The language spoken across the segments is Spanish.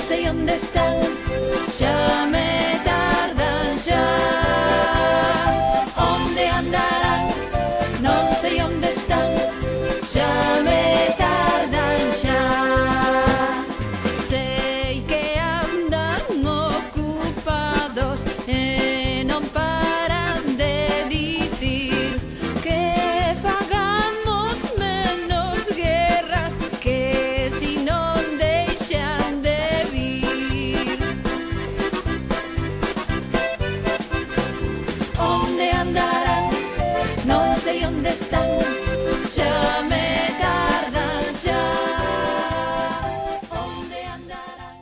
sei onde están, xa me tardan xa. Onde andarán, non sei onde están, xa me tardan xa. Sei que andan ocupados e non paran de dicir que fagamos menos guerras, que si non deixan de vir. Onde andarán, non sei onde están, xa me tardan xa. Onde andarán.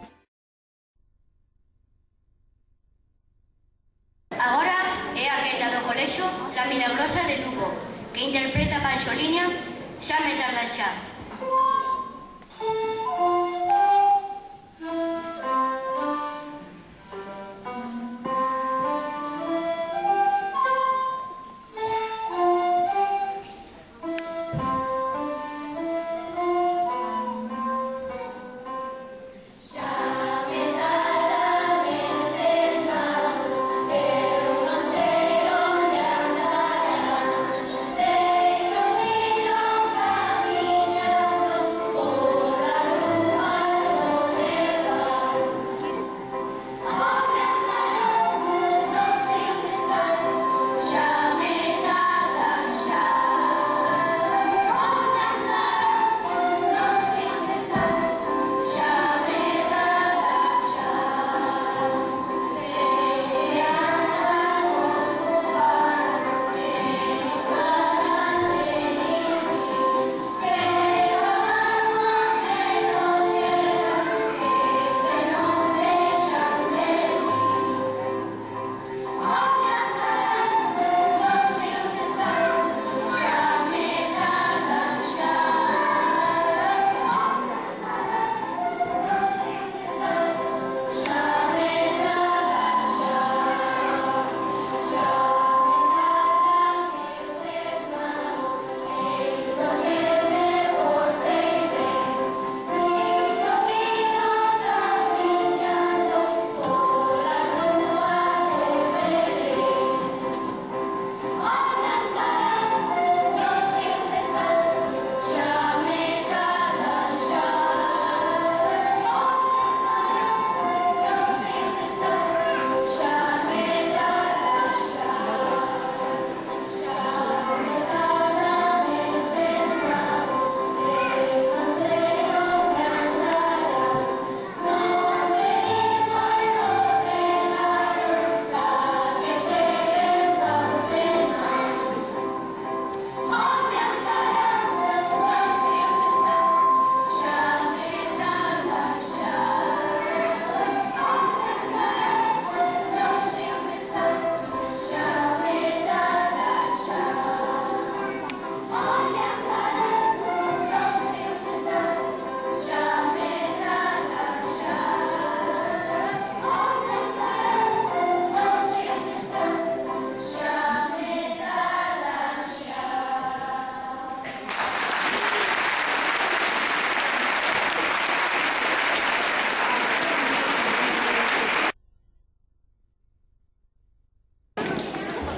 Agora é aquela do colexo La Milagrosa de Lugo, que interpreta Panxoliña, xa me tardan xa.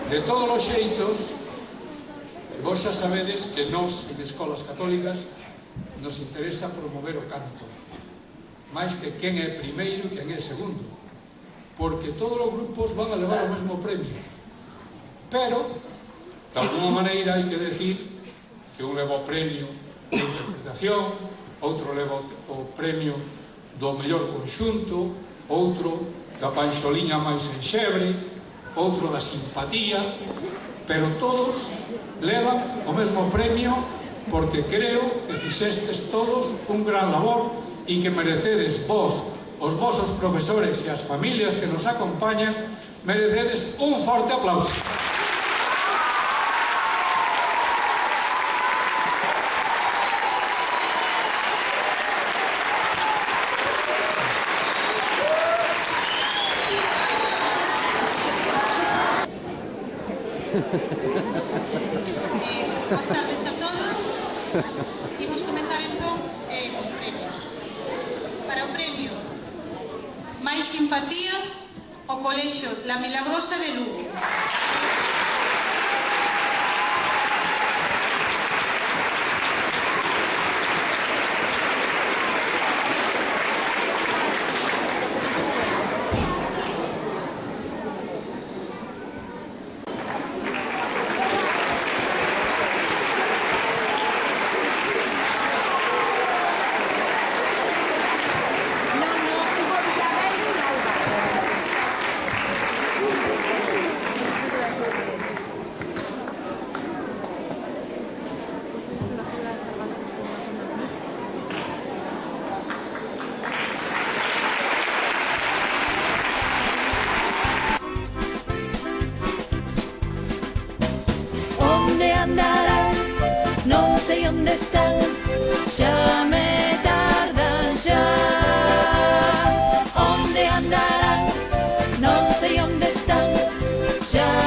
De todos os xeitos, vos xa sabedes que nós, en escolas católicas, nos interesa promover o canto, máis que quen é primeiro e quen é segundo, porque todos os grupos van a levar o mesmo premio. Pero, de alguma maneira, hai que decir que un leva o premio de interpretación, outro leva o premio do mellor conxunto, outro da panxoliña máis enxebre, outro da simpatía, pero todos levan o mesmo premio porque creo que fixestes todos un gran labor e que merecedes vos, os vosos profesores e as familias que nos acompañan, merecedes un forte aplauso. Boas tardes a todos. Imos comenzar entón os premios. Para o premio máis simpatía o Colexio La Milagrosa de Lugo. Onde andarán, non sei onde están, xa me tardan xa. Onde andarán, non sei onde están, xa